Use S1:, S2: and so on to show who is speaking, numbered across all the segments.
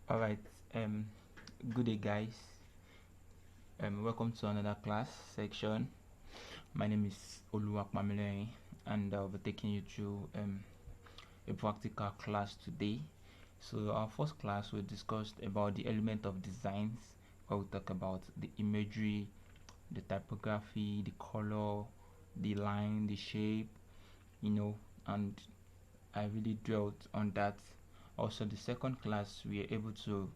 S1: All right. Good day, guys. Welcome to another class section. My name is Bada Pamilerin, and I'll be taking you through a practical class today. So, our first class we discussed about the element of designs, where we talk about the imagery, the typography, the color, the line, the shape, and I really dwelt on that. Also, the second class we are able to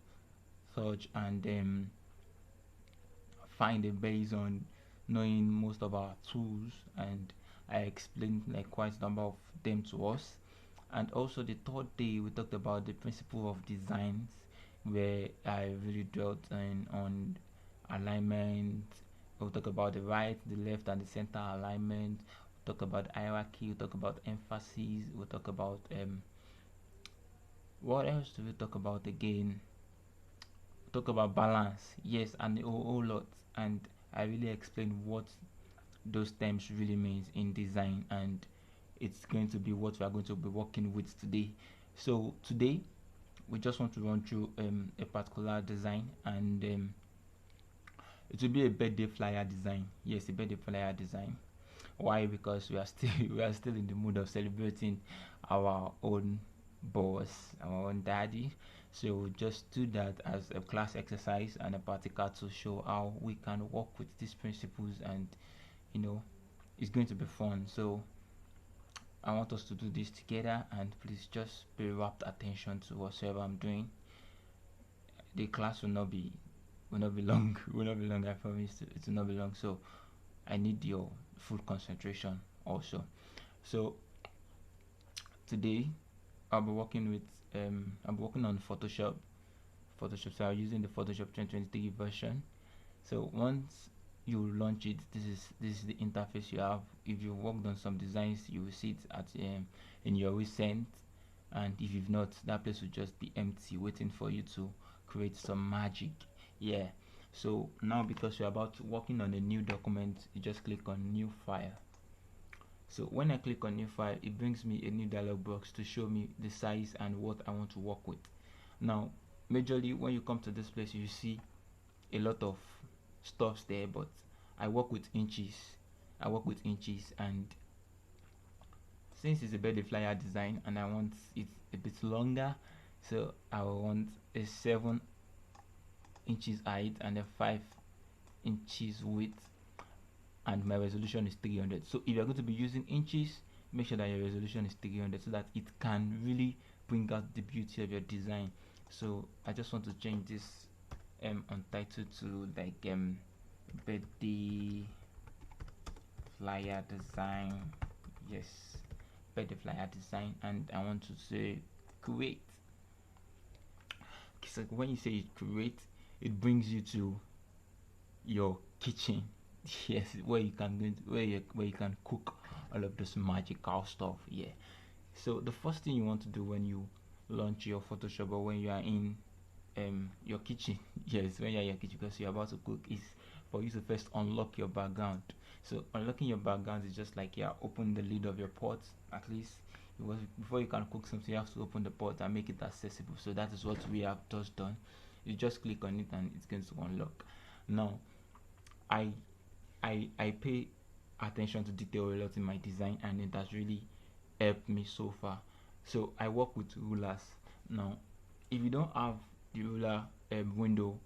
S1: search and find a base on knowing most of our tools, and I explained like quite a number of them to us. And also the third day we talked about the principle of designs, where I really dwelt on alignment. We'll talk about the right, the left, and the center alignment. We'll talk about hierarchy. We'll talk about emphasis. We'll talk about what else do we talk about again? Talk about balance, yes, and a whole lot. And I really explained what those terms really means in design, and it's going to be what we are going to be working with today. So today we just want to run through a particular design, and it will be a birthday flyer design. Yes, a birthday flyer design. Why? Because we are still we are still in the mood of celebrating our own boss, our own daddy. So we'll just do that as a class exercise and a practical to show how we can work with these principles, and you know it's going to be fun. So I want us to do this together, and please just pay rapt attention to whatsoever I'm doing. The class will not be long. Will not be long. I promise it will not be long. So I need your full concentration also. So today I'll be working on Photoshop. So I'm using the Photoshop 2023 version. So once you launch it, this is the interface you have. If you worked on some designs, you will see it at in your recent, and if you've not, that place will just be empty, waiting for you to create some magic. Yeah. So now, because you're about to working on a new document, you just click on new file. So when I click on new file, it brings me a new dialog box to show me the size and what I want to work with. Now majorly when you come to this place, you see a lot of stuffs there, but I work with inches. And since it's a birthday flyer design and I want it a bit longer, so I want a 7 inches height and a 5 inches width, and my resolution is 300. So if you're going to be using inches, make sure that your resolution is 300 so that it can really bring out the beauty of your design. So I just want to change this untitled to like birthday flyer design. Yes, birthday flyer design, and I want to say create. So when you say create, it brings you to your kitchen. Yes, where you can where you can cook all of this magical stuff. Yeah. So the first thing you want to do when you launch your Photoshop, or when you are in your kitchen, yes, when you're in your kitchen because you're about to cook, is for you to first unlock your background. So unlocking your background is just like, yeah, open the lid of your pot. At least before you can cook something, you have to open the pot and make it accessible. So that is what we have just done. You just click on it and it's going to unlock. Now I I pay attention to detail a lot in my design, and it has really helped me so far. So I work with rulers. Now if you don't have the ruler window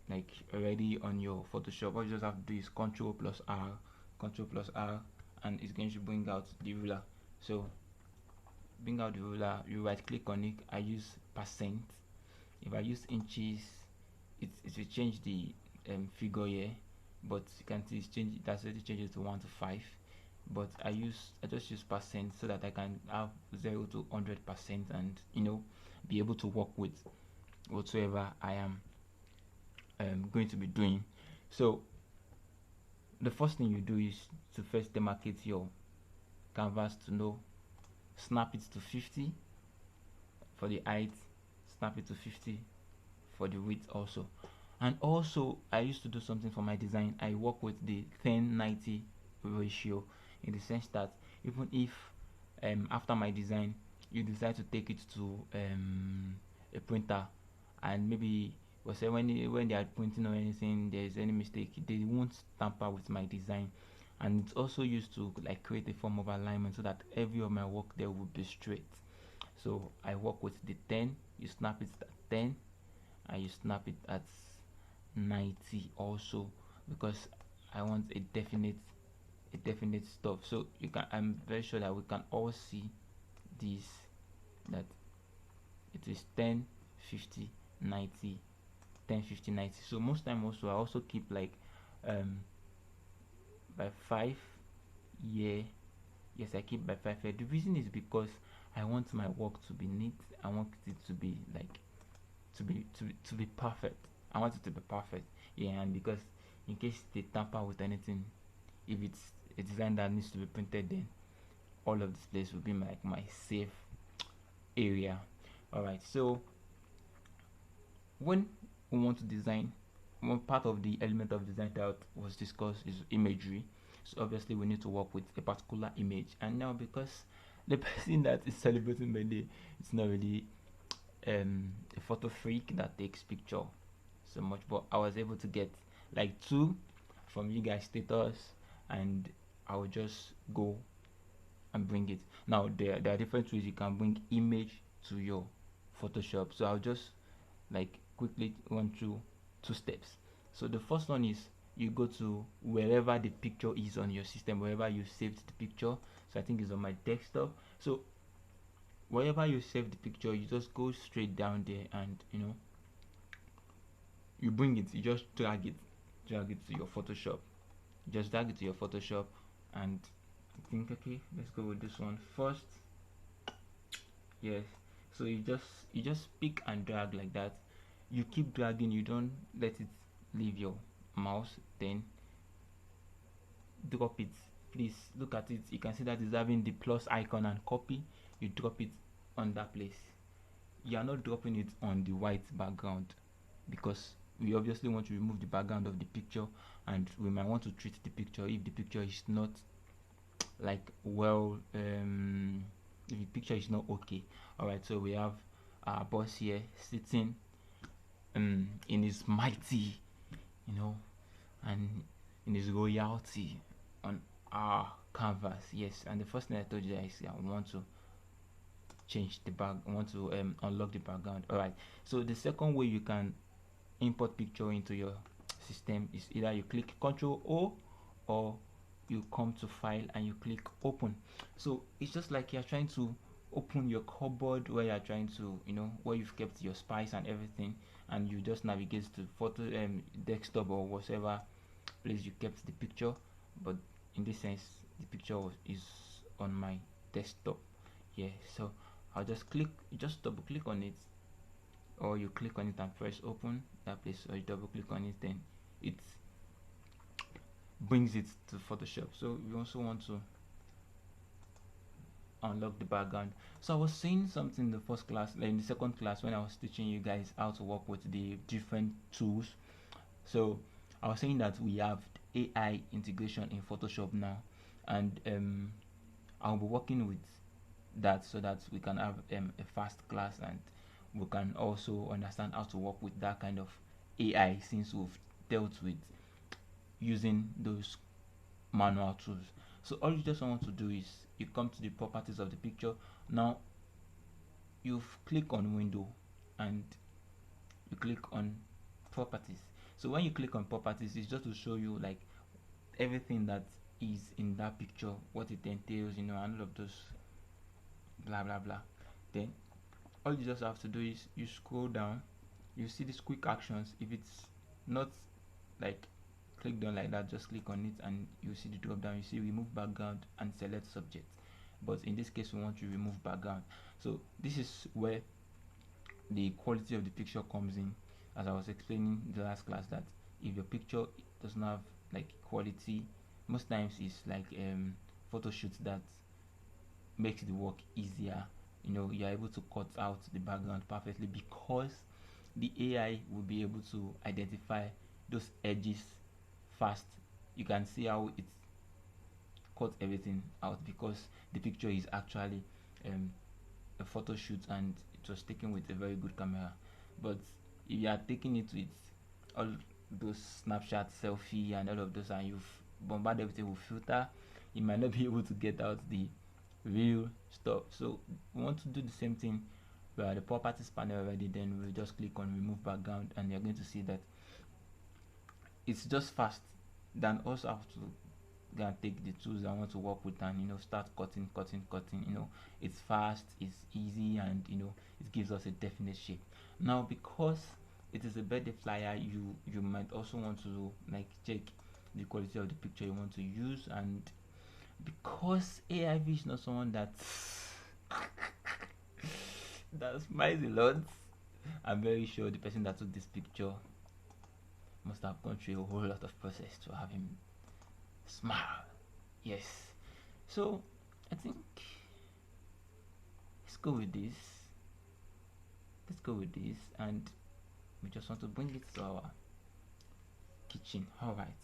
S1: like already on your Photoshop, what you just have to do is Control plus R, and it's going to bring out the ruler. So bring out the ruler, you right click on it. I use percent. If I use inches, it will change the figure here, but you can see it's changed. That's already changed to 1 to 5. But I just use percent so that I can have 0 to 100%, and be able to work with whatsoever I am going to be doing. So the first thing you do is to first demarcate your canvas to know. Snap it to 50 for the height, snap it to 50 for the width also. And also I used to do something for my design. I work with the 10-90 ratio, in the sense that even if after my design you decide to take it to a printer and maybe was say when they are printing or anything, there's any mistake, they won't tamper with my design. And it's also used to like create a form of alignment so that every of my work there will be straight. So I work with the 10, you snap it at 10, and you snap it at 90 also, because I want a definite stuff. So you can, I'm very sure that we can all see this, that it is 10, 50, 90, 10, 50, 90. So most time also I also keep like by 5. Yeah, yes, I keep by 5 here. The reason is because I want my work to be neat. I want it to be like to be perfect. I want it to be perfect. Yeah, and because in case they tamper with anything, if it's a design that needs to be printed, then all of this place will be like my safe area. All right, so when we want to design, one part of the element of design that was discussed is imagery. So obviously we need to work with a particular image, and now because the person that is celebrating my day, it's not really a photo freak that takes picture so much, but I was able to get like two from you guys status, and I will just go and bring it. Now there are different ways you can bring image to your Photoshop, so I'll just like quickly run through 2 steps. So the first one is you go to wherever the picture is on your system, wherever you saved the picture. So I think it's on my desktop. So wherever you save the picture, you just go straight down there, and you bring it, you just drag it to your Photoshop. Just drag it to your Photoshop, and I think, okay, let's go with this one first. Yes, so you just pick and drag like that. You keep dragging, you don't let it leave your mouse, then drop it. Please look at it, you can see that it's having the plus icon and copy. You drop it on that place. You are not dropping it on the white background, because we obviously want to remove the background of the picture, and we might want to treat the picture if the picture is not like well, if the picture is not okay. All right, so we have our boss here sitting in his mighty, you know, and in his royalty on our canvas. Yes, and the first thing I told you guys, I want to change the back, I want to unlock the background. All right, so the second way you can import picture into your system is either you click Ctrl O, or you come to file and you click open. So it's just like you're trying to open your cupboard where you're trying to, where you've kept your spice and everything, and you just navigate to photo desktop or whatever place you kept the picture. But in this sense, the picture is on my desktop. Yeah, so I'll just click, you just double click on it, or you click on it and press open that place, or you double click on it, then it brings it to Photoshop. So we also want to unlock the background. So I was saying something in the first class, like in the second class, when I was teaching you guys how to work with the different tools. So I was saying that we have AI integration in Photoshop now, and I'll be working with that so that we can have a fast class, and we can also understand how to work with that kind of AI, since we've dealt with using those manual tools. So all you just want to do is you come to the properties of the picture. Now you click on window, and you click on properties. So when you click on properties, it's just to show you like everything that is in that picture, what it entails, and all of those blah blah blah. Then all you just have to do is you scroll down, you see these quick actions. If it's not like clicked on like that, just click on it and you see the drop down, you see remove background and select subject. But in this case we want to remove background. So this is where the quality of the picture comes in. As I was explaining in the last class, that if your picture doesn't have like quality, most times it's like photo shoots that makes the work easier. You're able to cut out the background perfectly, because the AI will be able to identify those edges fast. You can see how it cut everything out, because the picture is actually a photo shoot and it was taken with a very good camera. But if you are taking it with all those Snapchat selfie and all of those, and you've bombarded everything with filter, you might not be able to get out the real stuff. So we want to do the same thing. We are the properties panel already, then we'll just click on remove background, and you're going to see that it's just fast than also have to go and take the tools I want to work with and start cutting. It's fast, it's easy, and it gives us a definite shape. Now, because it is a birthday flyer, you might also want to like check the quality of the picture you want to use, and because AIV is not someone that that smiles a lot, I'm very sure the person that took this picture must have gone through a whole lot of process to have him smile. Yes. So I think let's go with this. And we just want to bring it to our kitchen. Alright.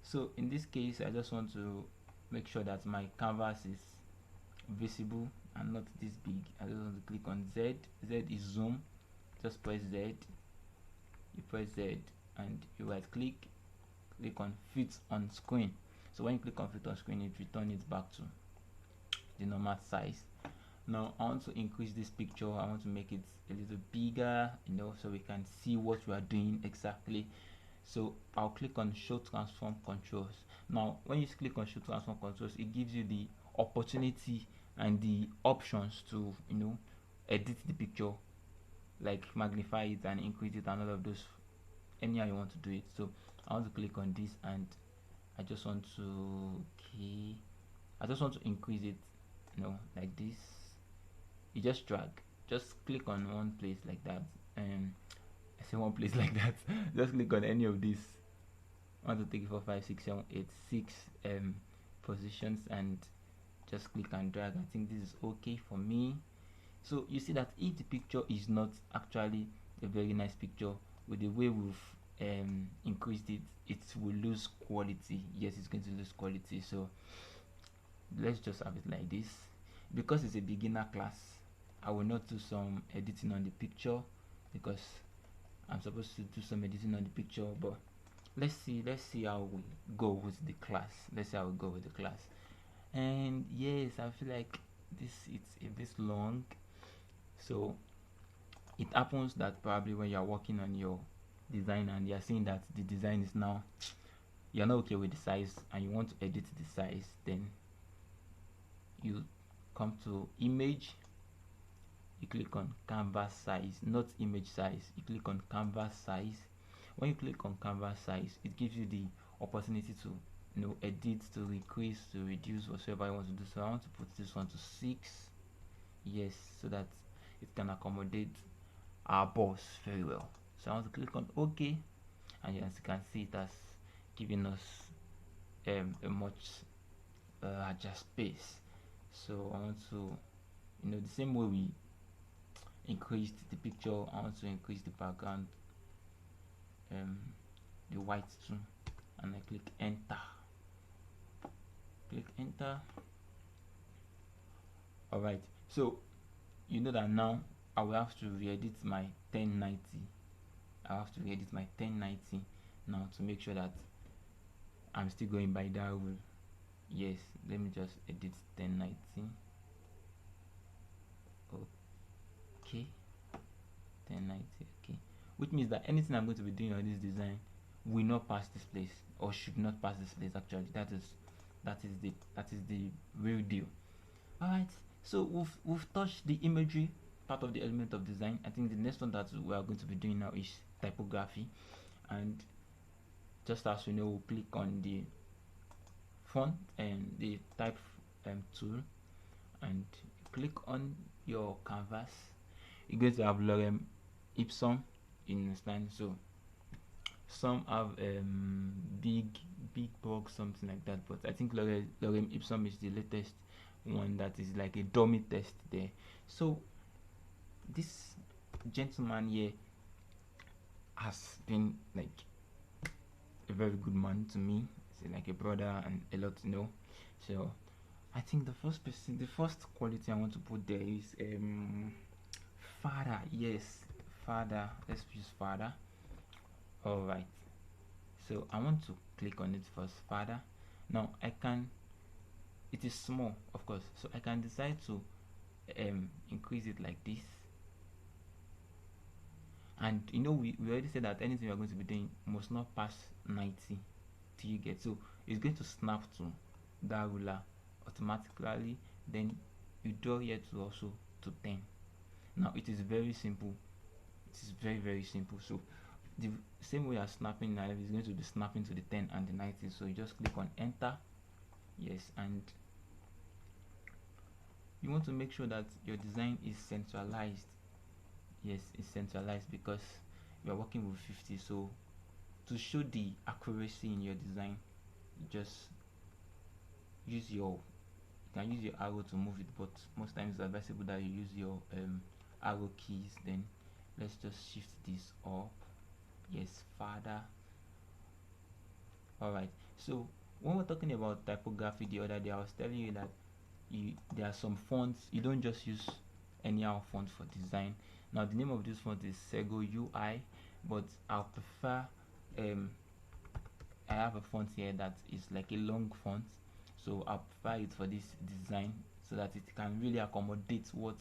S1: So in this case, I just want to make sure that my canvas is visible and not this big. I just want to click on Z. Z is zoom. Just press Z. You press Z and you right click on fit on screen. So when you click on fit on screen, it returns it back to the normal size. Now I want to increase this picture. I want to make it a little bigger, so we can see what we are doing exactly. So I'll click on show transform controls. Now when you click on show transform controls, it gives you the opportunity and the options to edit the picture, like magnify it and increase it and all of those, anyhow you want to do it. So I want to click on this, and I just want to increase it, like this. You just drag, just click on one place like that, and I say one place like that. Just click on any of these 1 2 3 4 5 6 7 8 6 positions, and just click and drag. I think this is okay for me. So you see that if the picture is not actually a very nice picture, with the way we've increased it, it will lose quality. Yes, it's going to lose quality. So let's just have it like this. Because it's a beginner class, I will not do some editing on the picture, because I'm supposed to do some editing on the picture. But let's see how we go with the class. And yes, I feel like it's a bit long. So it happens that probably when you're working on your design and you're seeing that the design is now, you're not okay with the size and you want to edit the size, then you come to image, you click on canvas size, not image size. You click on canvas size. When you click on canvas size, it gives you the opportunity to edit, to increase, to reduce, whatever you want to do. So I want to put this one to 6. Yes, so that it can accommodate our boss very well. So I want to click on OK, and as you can see, it has given us a much larger space. So I want to, the same way we increased the picture, I want to increase the background, the white too, and I click enter. Alright, so you know that now I will have to re-edit my 1090. Now to make sure that I'm still going by that rule. Yes, let me just edit 1090. Okay, 1090. Okay, which means that anything I'm going to be doing on this design will not pass this place, or should not pass this place. Actually, that is the real deal. All right, so we've touched the imagery part of the element of design. I think the next one that we are going to be doing now is typography, and just as we know, we'll click on the font and the type tool, and click on your canvas. You're going to have lorem ipsum, you understand? So some have big box, something like that, but I think lorem ipsum is the latest one that is like a dummy test there. So this gentleman here has been like a very good man to me. He's like a brother and a lot to know. So I think the first quality I want to put there is father. Yes, father. Let's use father. All right, so I want to click on it first, father. Now I can, it is small of course, so I can decide to increase it like this. And you know, we already said that anything we are going to be doing must not pass 90 till you get, so it's going to snap to that ruler automatically. Then you draw here to also to 10. Now it is very simple, it is very simple. So the same way as snapping now is going to be snapping to the 10 and the 90. So you just click on enter. Yes, and you want to make sure that your design is centralized. Yes, it's centralized because we are working with 50. So to show the accuracy in your design, you just use your, you can use your arrow to move it, but most times it's advisable that you use your arrow keys. Then let's just shift this up. Yes, father. All right, so when we're talking about typography the other day, I was telling you that there are some fonts you don't just use anyhow font for design. Now the name of this font is Sego UI, but I'll prefer I have a font here that is like a long font, so I'll prefer it for this design so that it can really accommodate what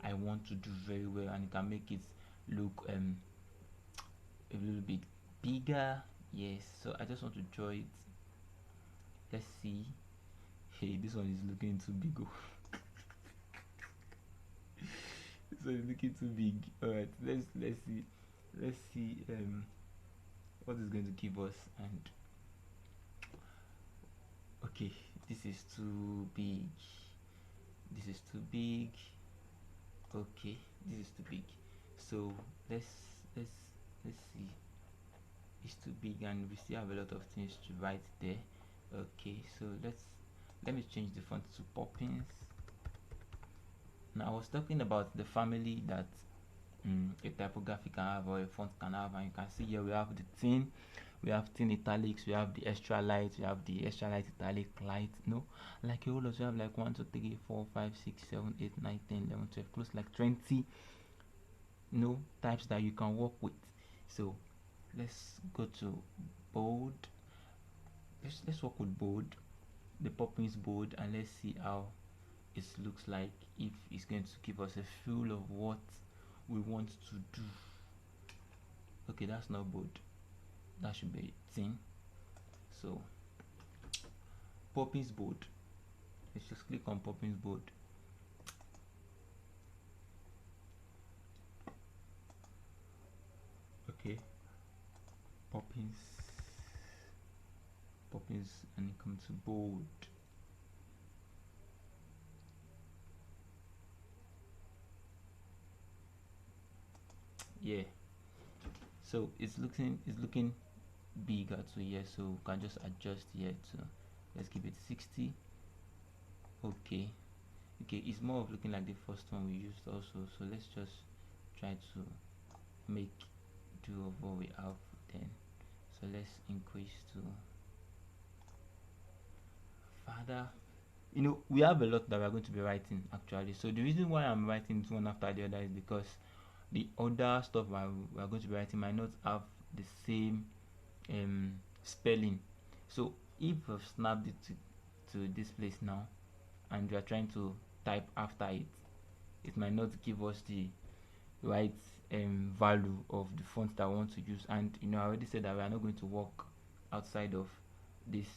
S1: I want to do very well, and it can make it look a little bit bigger. Yes, so I just want to draw it. Let's see. Hey, this one is looking too big. This one is looking too big. All right, let's see what is going to give us. And okay, this is too big, this is too big. Okay, this is too big. So let's see. It's too big and we still have a lot of things to write there. Okay, so let me change the font to Poppins. Now I was talking about the family that a typography can have or a font can have, and you can see here we have the thin, we have thin italics, we have the extra light, we have the extra light italic light, no, like a whole lot. We have like 1 2 3 4 5 6 7 8 9 10 11 12, close like 20 types that you can work with. So let's go to bold. Let's work with bold, the Poppins bold, and let's see how it looks like, if it's going to give us a feel of what we want to do. Okay, that's not bold, that should be thin. So Poppins bold, let's just click on Poppins bold. Okay, Poppins, and it comes to bold. Yeah, so it's looking bigger to here, so we can just adjust here to, let's give it 60. Okay, it's more of looking like the first one we used also, so let's just try to make do of what we have then. So let's increase to father. We have a lot that we are going to be writing actually, so the reason why I'm writing one after the other is because the other stuff we are going to be writing might not have the same spelling. So if we've snapped it to this place now and we are trying to type after it, it might not give us the right value of the font that I want to use. And I already said that we are not going to work outside of this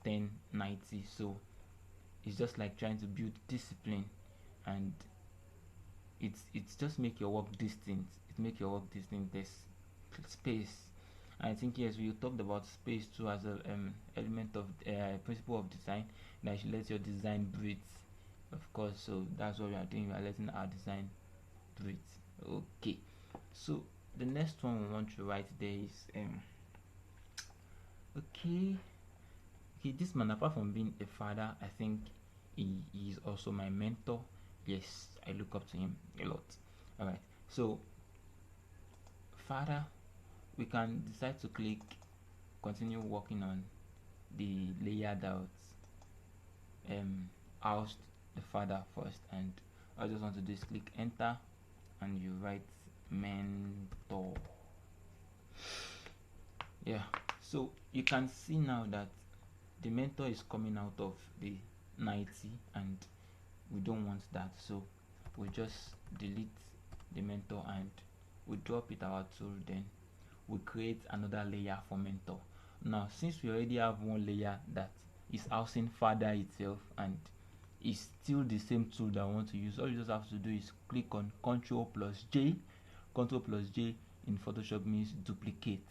S1: 1090, so it's just like trying to build discipline, and it's just make your work distinct. There's space. I think yes, we talked about space too as a element of principle of design, that you let your design breathe, of course. So that's what we are doing, we are letting our design breathe. Okay, so the next one we want to write there is okay, this man, apart from being a father, I think he is also my mentor. Yes, I look up to him a lot. All right, so father, we can decide to click continue working on the layer that housed the father first, and I just want to do is click enter, and you write mentor. Yeah, so you can see now that the mentor is coming out of the 90, and we don't want that, so we just delete the mentor and we drop it our tool. Then we create another layer for mentor. Now since we already have one layer that is housing father itself and is still the same tool that I want to use, all you just have to do is click on Ctrl plus J. Ctrl plus J in Photoshop means duplicate.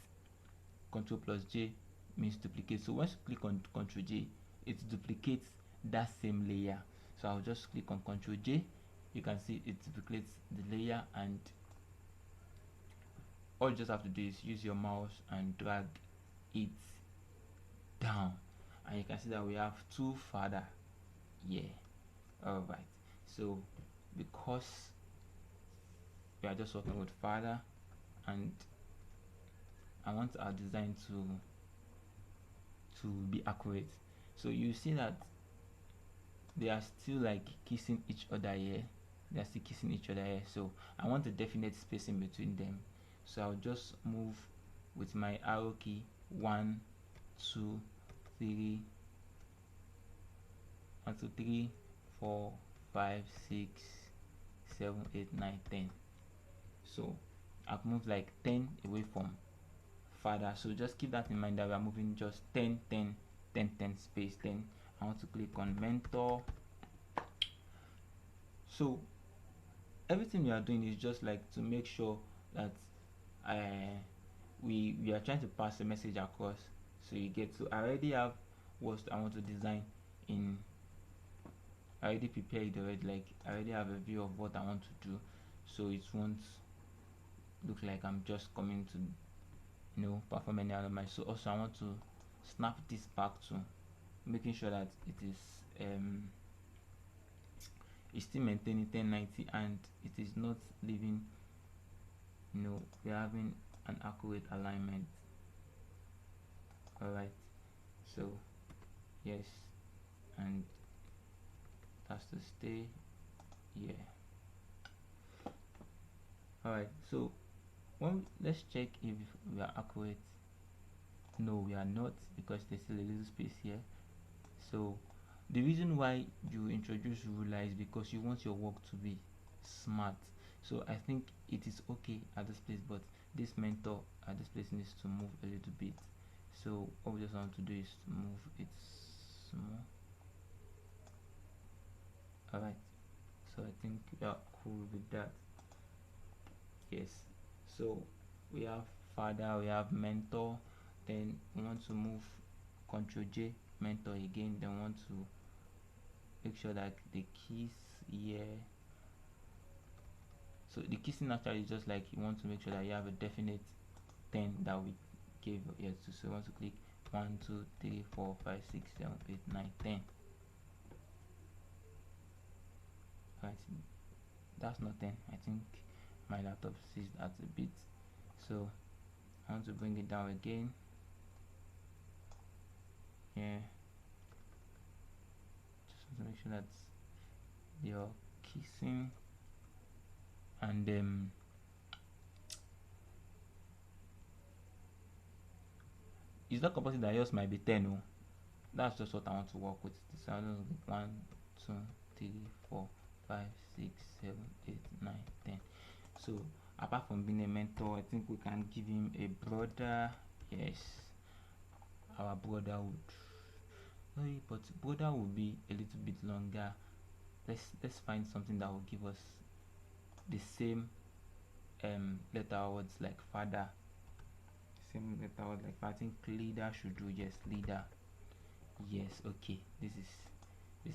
S1: Ctrl plus J means duplicate. So once you click on Ctrl J, it duplicates that same layer. So I'll just click on Ctrl J. You can see it duplicates the layer, and all you just have to do is use your mouse and drag it down, and you can see that we have two father. Yeah, all right. So because we are just working with father, and I want our design to be accurate, so you see that they are still like kissing each other here. They are still kissing each other here, so I want a definite spacing between them. So I'll just move with my arrow key 1 2 3 1 2 3 4 5 6 7 8 9 10. So I've moved like 10 away from father, so just keep that in mind that we are moving just 10 10 10 10 space. Then I want to click on mentor. So everything we are doing is just like to make sure that we are trying to pass a message across. So you get to, I already have what I want to design in, I already prepared already, like I already have a view of what I want to do, so it won't look like I'm just coming to perform any other match. So also I want to snap this back to making sure that it is it's still maintaining 1090 and it is not leaving, we're having an accurate alignment. Alright, so yes, and that's to stay here. Alright, so let's check if we are accurate. No, we are not, because there's still a little space here. So the reason why you introduce ruler is because you want your work to be smart. So I think it is okay at this place, but this mentor at this place needs to move a little bit. So all we just want to do is to move it small. Alright, so I think we are cool with that. Yes, so we have father, we have mentor, then we want to move Ctrl J, mentor again, then we want to make sure that the keys here, so the kissing actually is just like you want to make sure that you have a definite 10 that we gave here to. So you want to click 1 2 3 4 5 6 7 8 9 10. Right, that's not 10. I think my laptop sees that a bit, so I want to bring it down again. Yeah, just want to make sure that you're kissing, and it's not compulsory that yours might be 10. Oh, that's just what I want to work with. So I don't know, 1 2 3 4 5 6 7 8 9 10. So apart from being a mentor, I think we can give him a brother. Yes, our brotherhood. But brother will be a little bit longer. Let's find something that will give us the same letter words like father. Same letter word like father. I think leader should do. Yes, leader. Yes, okay. This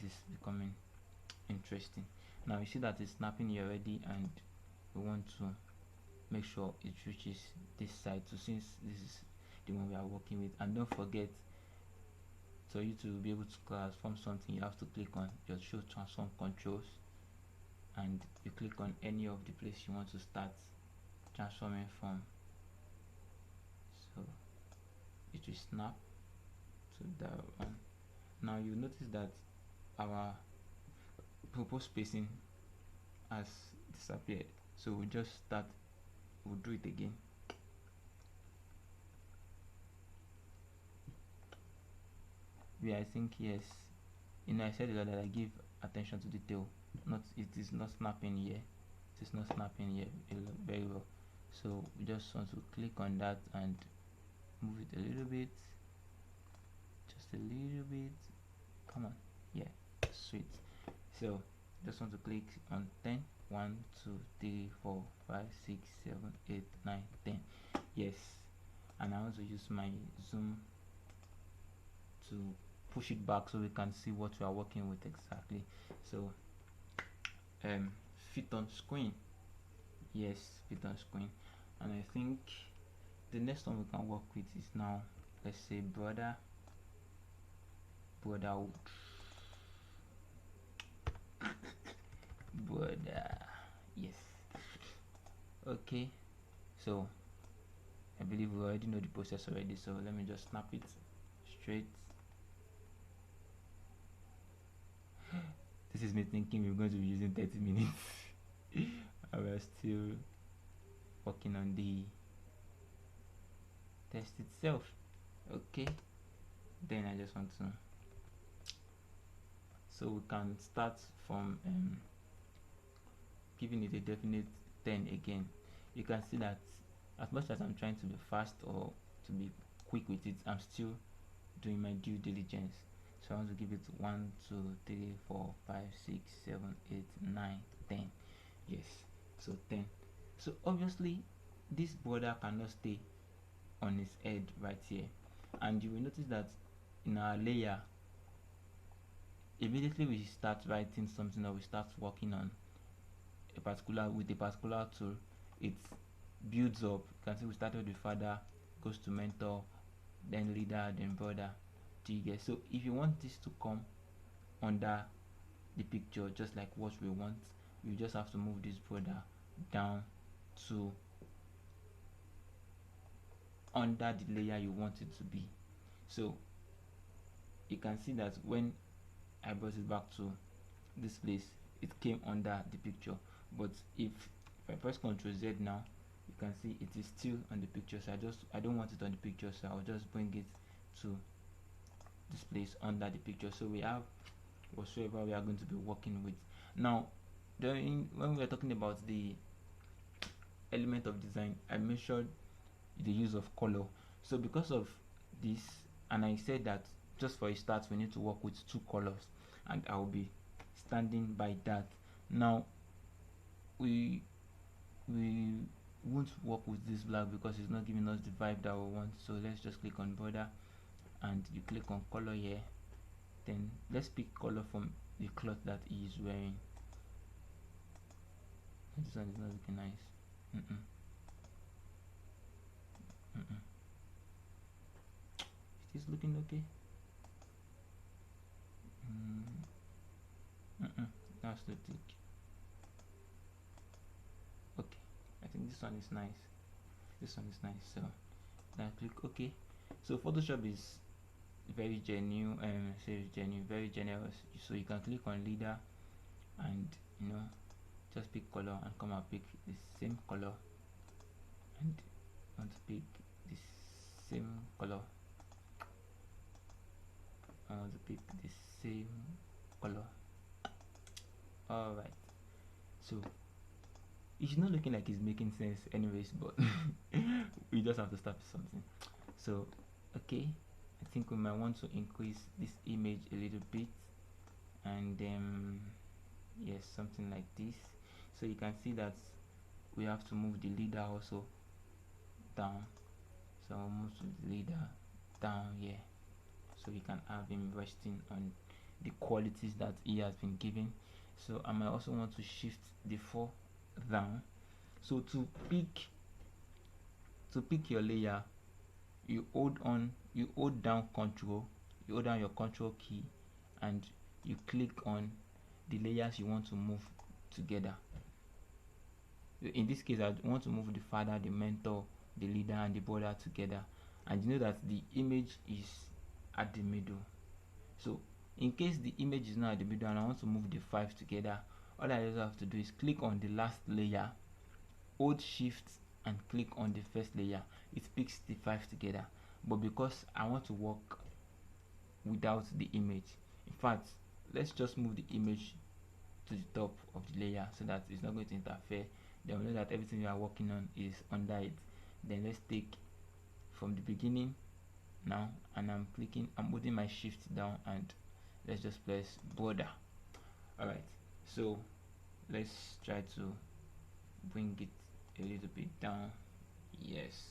S1: is becoming interesting. Now you see that it's snapping here already, and we want to make sure it reaches this side. So since this is the one we are working with, and don't forget, for you to be able to transform something, you have to click on your show transform controls, and you click on any of the place you want to start transforming from. So it will snap to that one. Now you notice that our proposed spacing has disappeared, so we just start we'll do it again. Yeah, I think yes. I said that I give attention to detail. Not it is not snapping here. It is not snapping here very well. So we just want to click on that and move it a little bit, just a little bit. Come on, yeah, sweet. So just want to click on 10. 1 2 3 4 5 6 7 8 9 10. Yes, and I want to use my zoom to push it back so we can see what we are working with exactly. So fit on screen, yes, fit on screen. And I think the next one we can work with is now, let's say brotherhood. Brother, yes. Okay, so I believe we already know the process already, so let me just snap it straight. This is me thinking we're going to be using 30 minutes. And we're still working on the test itself. Okay, then I just want to, so we can start from giving it a definite 10 again. You can see that as much as I'm trying to be fast or to be quick with it, I'm still doing my due diligence. So I want to give it 1 2 3 4 5 6 7 8 9 10. Yes, so 10. So obviously this border cannot stay on its head right here, and you will notice that in our layer, immediately we start writing something or we start working on a particular tool, it builds up. You can see we started with father, goes to mentor, then leader, then brother. Do you get? So if you want this to come under the picture just like what we want, you just have to move this brother down to under the layer you want it to be. So you can see that when I brought it back to this place, it came under the picture. But if I press Ctrl Z now, you can see it is still on the picture. So I don't want it on the picture, so I'll just bring it to this place under the picture. So we have whatsoever we are going to be working with. Now, when we are talking about the element of design, I mentioned the use of color. So because of this, and I said that just for a start we need to work with 2 colors, and I'll be standing by that. Now we won't work with this black because it's not giving us the vibe that we want. So let's just click on border and you click on color here. Then let's pick color from the cloth that he is wearing. This one is not looking nice. Is this looking okay? That's the tick. Okay, I think this one is nice. This one is nice. So then I click OK. So Photoshop is very genuine, very generous. So you can click on leader and just pick color and come and pick the same color, and want to pick the same color. I want to pick the same color. Alright, so it's not looking like it's making sense anyways, but we just have to start with something. So okay, I think we might want to increase this image a little bit, and yes, something like this. So you can see that we have to move the leader also down. So I'll move the leader down here, so we can have him resting on the qualities that he has been given. So I might also want to shift the 4 down. So to pick your layer, you hold down control, you hold down your control key, and you click on the layers you want to move together. In this case, I want to move the father, the mentor, the leader, and the brother together, and you know that the image is at the middle. So in case the image is not at the middle and I want to move the 5 together, all I just have to do is click on the last layer, hold shift and click on the first layer, it picks the 5 together. But because I want to work without the image, in fact, let's just move the image to the top of the layer so that it's not going to interfere. Then we know that everything we are working on is under it. Then let's take from the beginning now, and I'm holding my shift down, and let's just press border. Alright, so let's try to bring it a little bit down. Yes,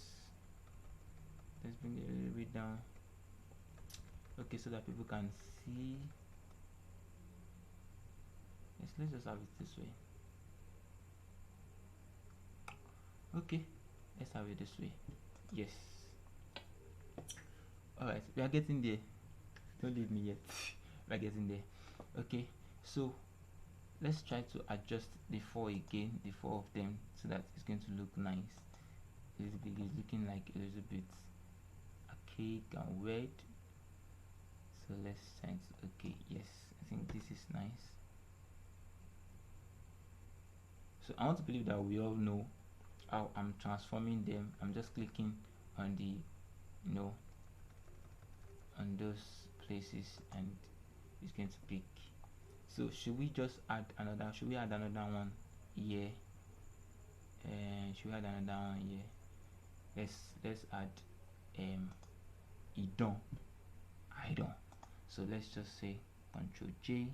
S1: let's bring it a little bit down. Okay, so that people can see. Yes, let's just have it this way. Okay, let's have it this way. Yes. Alright, we are getting there. Don't leave me yet. We are getting there. Okay, so let's try to adjust the 4 again, the 4 of them, so that it's going to look nice. It's looking like a little bit archaic and weird. So let's try to, okay, yes, I think this is nice. So I want to believe that we all know how I'm transforming them. I'm just clicking on the, on those places, and it's going to pick. So should we just add another? Should we add another one here? And should we add another one here? Let's add idon. So let's just say Ctrl J.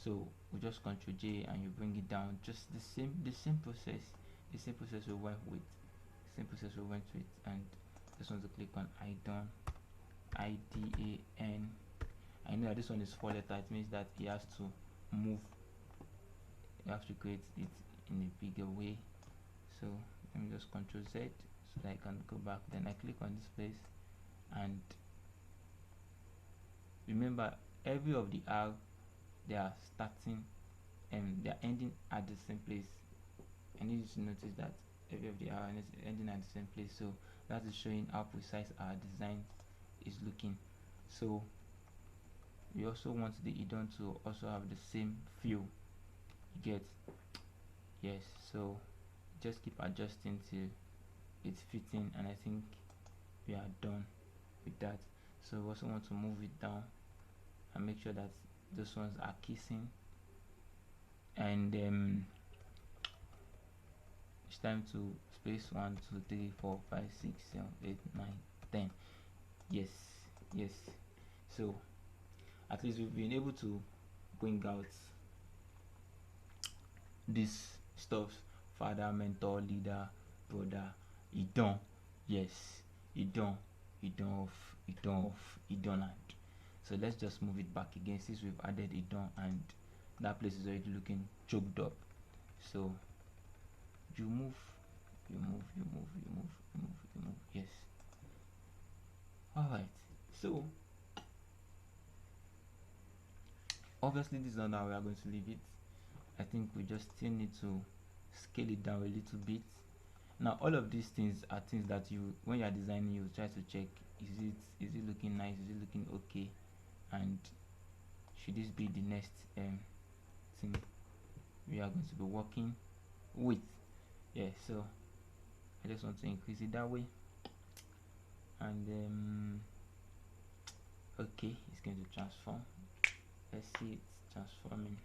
S1: So we just Ctrl J and you bring it down. Just the same process. The same process we went with. And just want to click on idon. IDAN. I know that this one is 4 letters. It means that it has to move. You have to create it in a bigger way. So let me just Ctrl Z so that I can go back. Then I click on this place, and remember, every of the R, they are starting and they are ending at the same place. I need you to notice that every of the R is ending at the same place. So that is showing how precise our design is looking. So we also want the idon to also have the same feel. You get? Yes. So just keep adjusting till it's fitting, and I think we are done with that. So we also want to move it down and make sure that those ones are kissing, and it's time to space 1 2 3 4 5 6 7 8 9 10. Yes. So at least we've been able to bring out this stuff: father, mentor, leader, brother, idon. Yes, idon and so let's just move it back again, since we've added idon and that place is already looking choked up. So you move. Yes. Alright, so obviously this is not how we are going to leave it. I think we just still need to scale it down a little bit. Now all of these things are things that you, when you are designing, you try to check, is it looking nice, is it looking okay, and should this be the next thing we are going to be working with. Yeah, so I just want to increase it that way, and okay, it's going to transform. Let's see it transforming.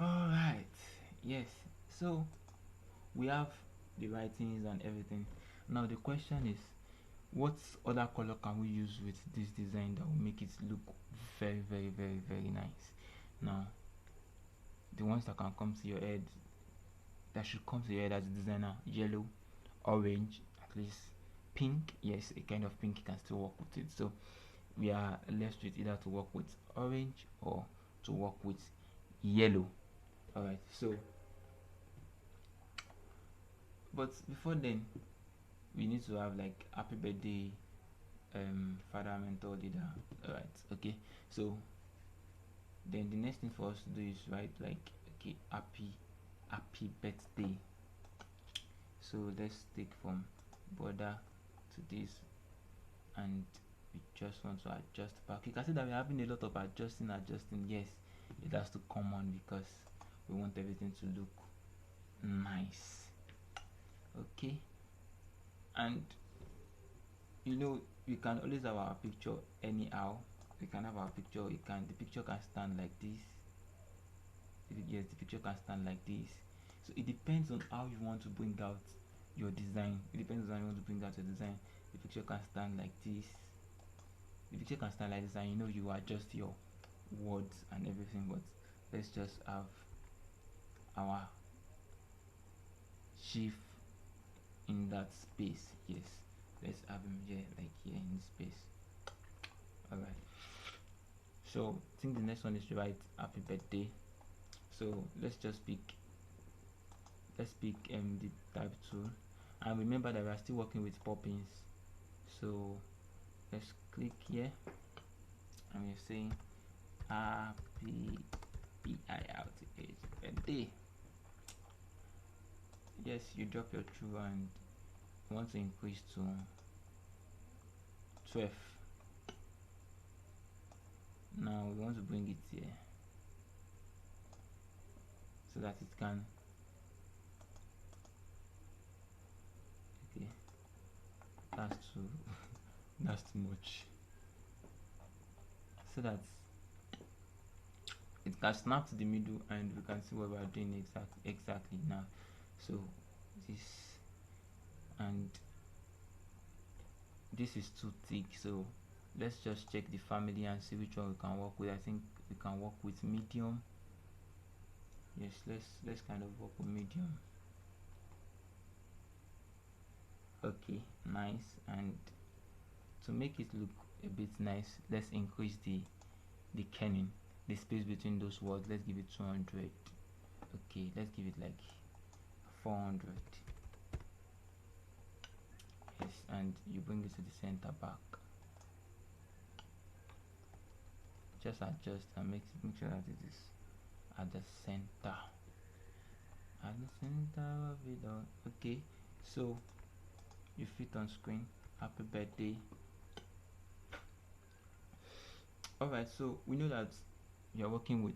S1: Alright, yes, so we have the writings and everything. Now the question is, what other color can we use with this design that will make it look very nice? Now the ones that can come to your head, that should come to your head as a designer: yellow, orange, at least pink. Yes, a kind of pink can still work with it. So we are left with either to work with orange or to work with yellow. Alright, so but before then, we need to have like happy birthday, father, mentor, leader. Alright, okay, so then the next thing for us to do is write like, okay, happy birthday. So let's take from border to this, and we just want to adjust back. You can see that we're having a lot of adjusting. Yes, it has to come on because we want everything to look nice. Okay, and you know, we can always have our picture anyhow. We can have our picture, the picture can stand like this. Yes, the picture can stand like this. So it depends on how you want to bring out your design. It depends on how you want to bring out your design. The picture can stand like this. The picture can stand like this, and you know, you adjust your words and everything. But let's just have our chief in that space. Yes, let's have him here, like here in space. All right, so I think the next one is to write happy birthday. So let's pick the type tool, and remember that we are still working with poppins. So let's click here, and we're saying happy birthday. Yes, you drop your true and you want to increase to 12. Now we want to bring it here so that it can, okay, that's too that's too much, so that it can snap to the middle and we can see what we are doing exactly now. So this and this is too thick, so let's just check the family and see which one we can work with. I think we can work with medium. Yes, let's kind of work with medium. Okay, nice. And to make it look a bit nice, let's increase the kerning, the space between those words. Let's give it 200. Okay, let's give it like 400. Yes, and you bring it to the center back. Just adjust and make sure that it is at the center. At the center of it all. Okay, so you fit on screen. Happy birthday. Alright, so we know that you're working with,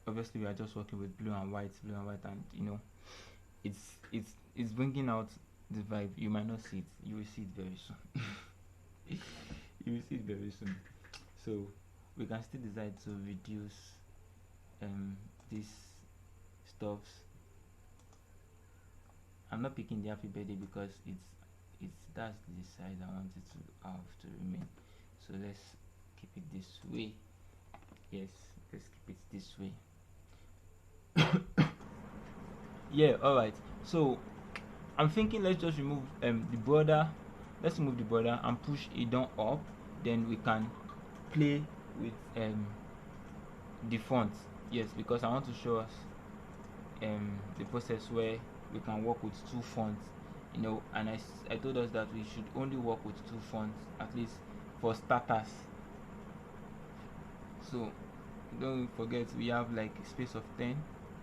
S1: obviously we are just working with blue and white, and you know, it's bringing out the vibe. You might not see it, you will see it very soon. You will see it very soon. So we can still decide to reduce these stuffs. I'm not picking the happy birthday because that's the size I want it to have to remain. So let's keep it this way. Yes, let's keep it this way. Yeah, alright. So I'm thinking let's just remove the border. Let's remove the border and push it down up. Then we can play with the font. Yes, because I want to show us the process where we can work with two fonts, you know, and I told us that we should only work with two fonts, at least for starters. So don't forget we have like a space of 10.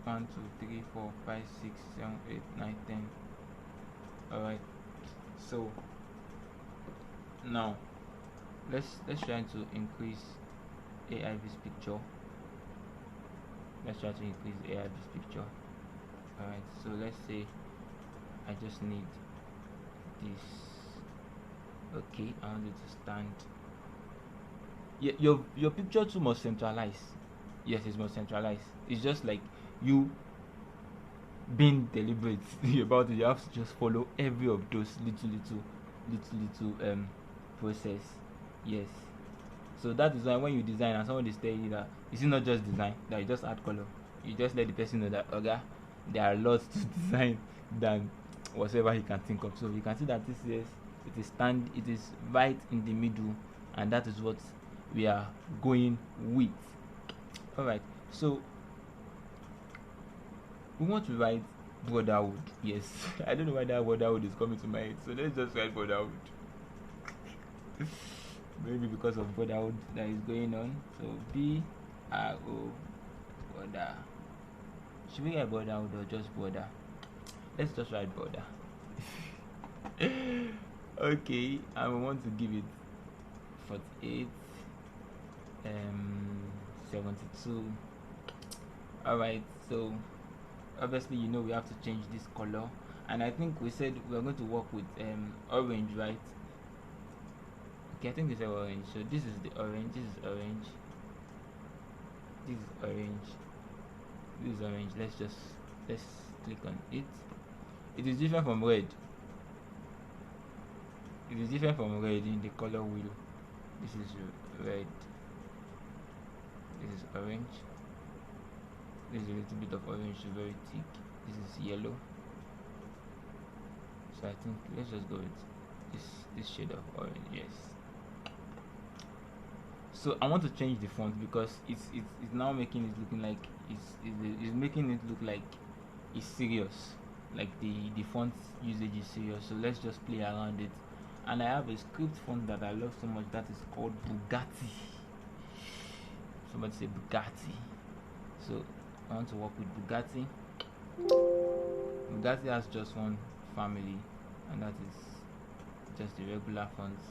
S1: 1 2 3 4 5 6 7 8 9 10. Alright, so now let's try to increase AIV's picture. Let's try to increase AIV's picture. Alright, so let's say I just need this. Okay, I want it to stand. Yeah, your picture too must centralize. Yes, it must centralize. It's just like you being deliberate about it. You have to just follow every of those little process. Yes. So that is why when you design and someone is telling you that it's not just design, that you just add color. You just let the person know that okay, there are lots to design than whatever he can think of. So you can see that this is it is right in the middle, and that is what we are going with. Alright, so we want to write brotherhood. Yes. I don't know why that brotherhood is coming to my head, so let's just write brotherhood. Maybe because of brotherhood that is going on. So BRO border. Should we write brotherhood or just border? Let's just write border. Okay, and we want to give it 48 72. Alright, so obviously you know we have to change this color, and I think we said we're going to work with orange, right? Okay, I think we said orange. So this is the orange, this is orange, this is orange, this is orange. Let's click on it. It is different from red. It is different from red in the color wheel. This is red, this is orange, this is a little bit of orange, so very thick. This is yellow. So I think let's just go with this shade of orange. Yes. So I want to change the font because it's now making it looking like it's making it look like it's serious, like the font usage is serious. So let's just play around it. And I have a script font that I love so much that is called Bugatti. Somebody say Bugatti. So I want to work with Bugatti. Bugatti has just one family, and that is just the regular fonts.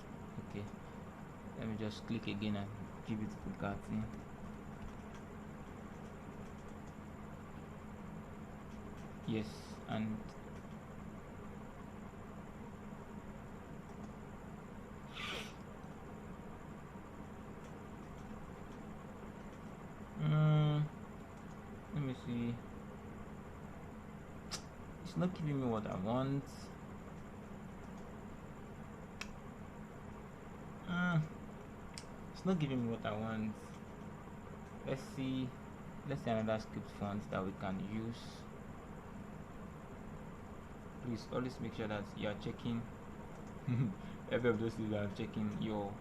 S1: Okay, let me just click again and give it Bugatti. Yes, and let me see. It's not giving me what I want. It's not giving me what I want. Let's see another script font that we can use. Please always make sure that you are checking every of those things that are checking your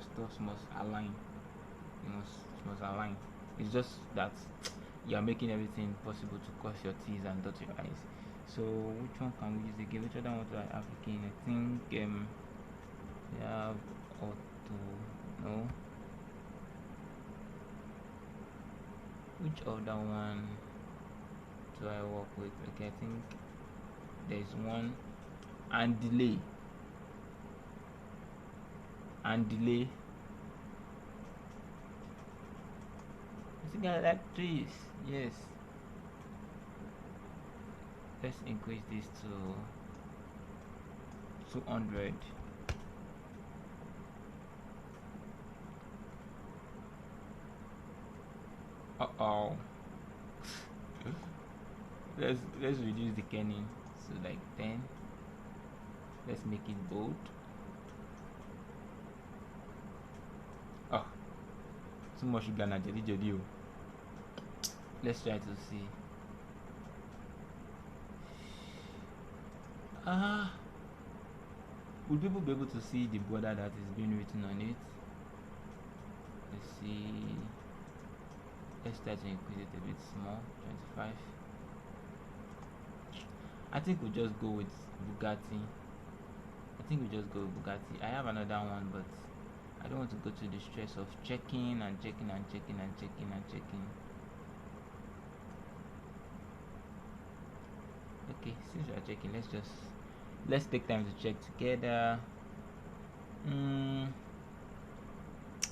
S1: stuff must align. You must align. It's just that you are making everything possible to cross your T's and dot your I's. So which one can we use again? Which other one do I have again? I think we have auto. No. Which other one do I work with? Okay, I think there's one, and delay. I think I like this. Yes. Let's increase this to 200. Uh-oh. let's reduce the kerning, so like 10. Let's make it bold. Oh, too much sugar na jelly jelly. Let's try to see. Will people be able to see the border that is being written on it? Let's see. Let's try to increase it a bit small, 25. I think we'll just go with Bugatti. I have another one, but I don't want to go to the stress of checking and checking and checking and checking and checking. Okay, since we are checking, let's take time to check together.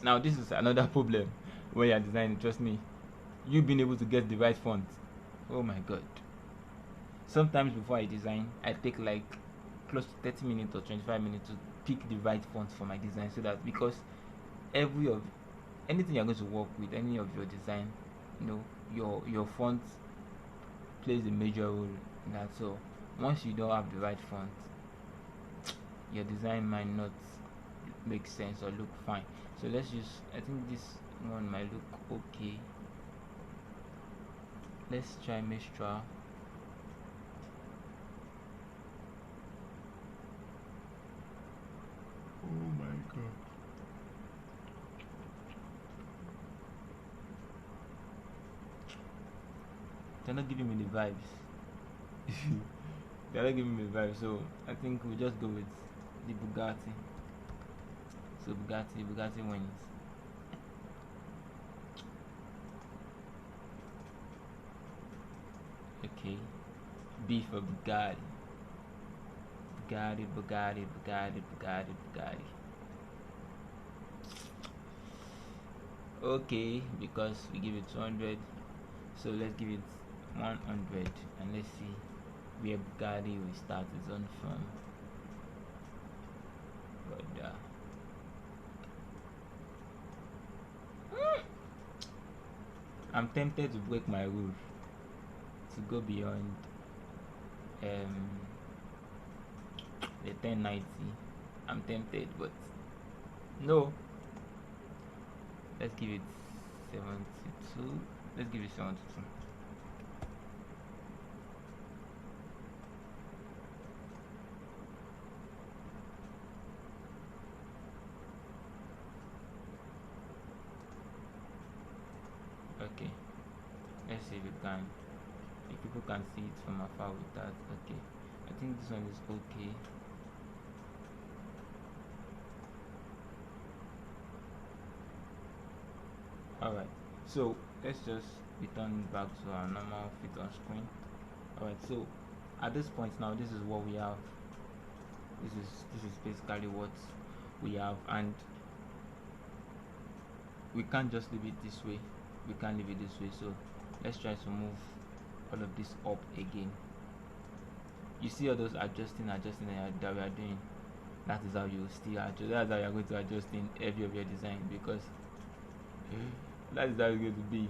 S1: Now this is another problem when you're designing. Trust me, you being able to get the right font. Oh my god. Sometimes before I design, I take like close to 30 minutes or 25 minutes to pick the right font for my design, so that because anything you're going to work with, any of your design, your font plays a major role in that. So once you don't have the right font, your design might not make sense or look fine. So let's use, I think this one might look okay. Let's try Mistral. Oh my god. They're not giving me the vibes. They're not giving me the vibes, so I think we'll just go with the Bugatti. So Bugatti wins. Okay. B for Bugatti. Bugatti. Okay, because we give it 200, so let's give it 100, and let's see where Bugatti will start its own from. But I'm tempted to break my rule to go beyond the 1090. I'm tempted, but no. Let's give it 72. Let's give it 72. Okay, let's see if it can, if people can see it from afar with that. Okay, I think this one is okay. Alright, so let's just return back to our normal fit on screen. Alright, so at this point now, this is what we have. This is basically what we have, and we can't just leave it this way. We can't leave it this way, so let's try to move all of this up again. You see all those adjusting that we are doing. That is how you still adjust. That's how you are going to adjust in every of your design, because that is how it's going to be.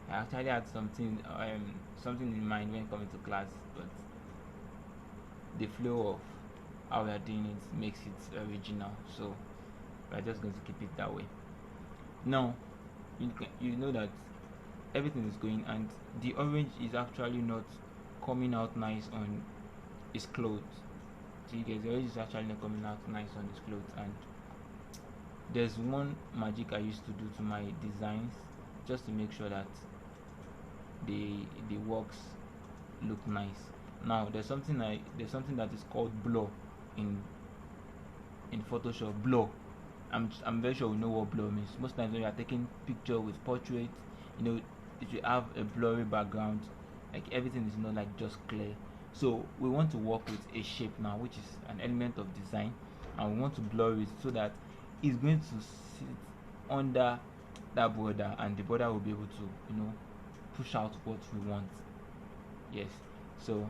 S1: I actually had something in mind when coming to class, but the flow of how we are doing it makes it original, so we're just going to keep it that way. Now you know that everything is going, and the orange is actually not coming out nice on his clothes. See guys, the orange is actually not coming out nice on his clothes, and there's one magic I used to do to my designs just to make sure that the works look nice. Now there's something that is called blur in Photoshop. Blur, I'm very sure we know what blur means. Most times when you are taking picture with portrait, if you have a blurry background, like everything is not like just clear. So we want to work with a shape now, which is an element of design, and we want to blur it so that it's going to sit under that border, and the border will be able to push out what we want. Yes, so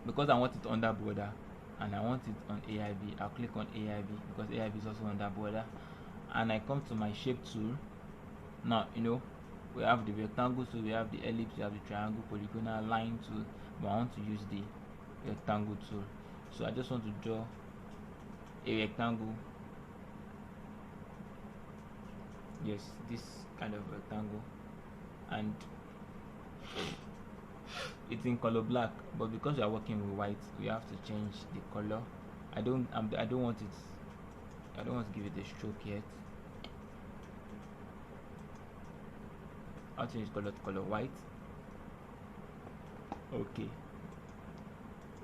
S1: because I want it under border and I want it on AIB, I'll click on AIB because AIB is also under border, and I come to my shape tool. Now we have the rectangle, so we have the ellipse, we have the triangle, polygonal, line tool, but I want to use the rectangle tool. So I just want to draw a rectangle. Yes, this kind of rectangle, and it's in color black, but because we are working with white, we have to change the color. I don't want to give it a stroke yet. I'll change color to color white. Okay,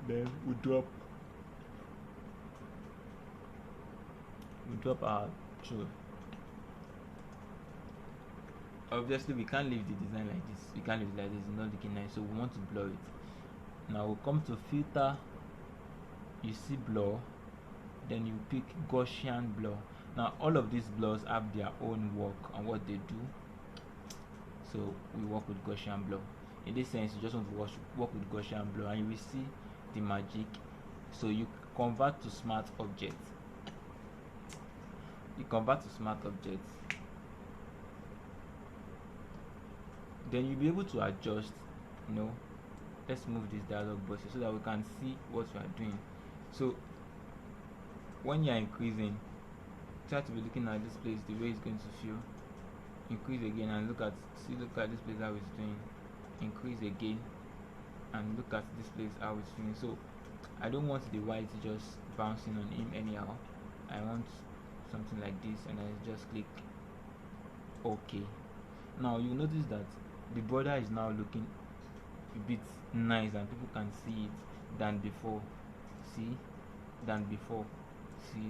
S1: then we drop our tool. Obviously we can't leave the design like this. We can't leave it like this. It's not looking nice, so we want to blur it. Now we'll come to filter. You see blur, then you pick Gaussian blur. Now all of these blurs have their own work and what they do, so we work with Gaussian blur. In this sense, you just want to work with Gaussian blur, and you will see the magic. So you convert to smart objects. Then you'll be able to adjust. Let's move this dialog box so that we can see what you are doing. So when you are increasing, try to be looking at this place, the way it's going to feel. Increase again and look at this place, how it's doing. Increase again and look at this place, how it's feeling. So I don't want the white just bouncing on him anyhow. I want something like this, and I just click OK. Now you notice that the border is now looking a bit nice, and people can see it than before. See,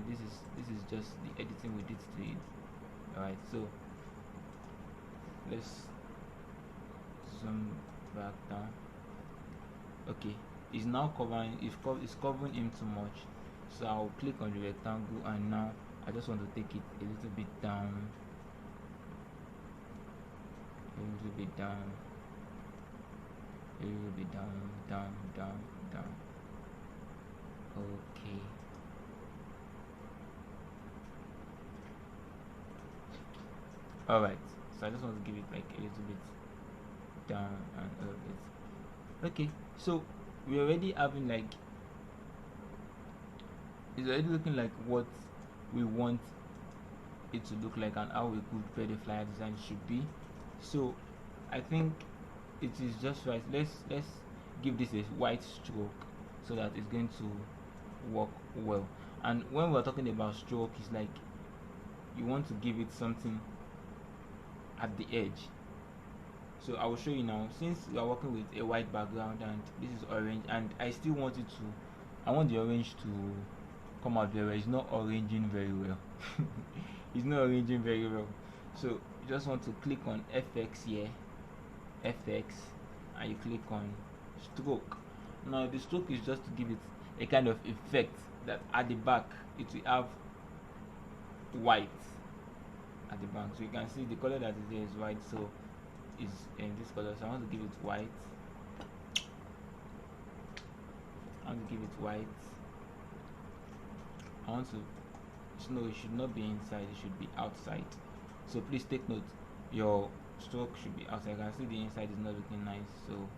S1: this is just the editing we did to it. Alright, so let's zoom back down. Okay, it's now covering, it's covering him too much, so I'll click on the rectangle, and now I just want to take it a little bit down, a little bit down, down, down, down. Okay. All right. So I just want to give it like a little bit down and a little bit. Okay. So we're already having like, it's already looking like what we want it to look like and how a good birthday flyer design should be. So I think it is just right. Let's give this a white stroke so that it's going to work well. And when we're talking about stroke, it's like you want to give it something at the edge. So I will show you now. Since we are working with a white background and this is orange, and I still want it to, I want the orange to come out very well. It's not oranging very well. It's not arranging very well. So you just want to click on FX here, FX, and you click on stroke. Now the stroke is just to give it a kind of effect that at the back it will have white at the back. So you can see the color that is there is white, so is in this color. So I want to give it white. I want to give it white. I want to, no, it should not be inside, it should be outside. So please take note, your stroke should be outside. I can see the inside is not looking nice, so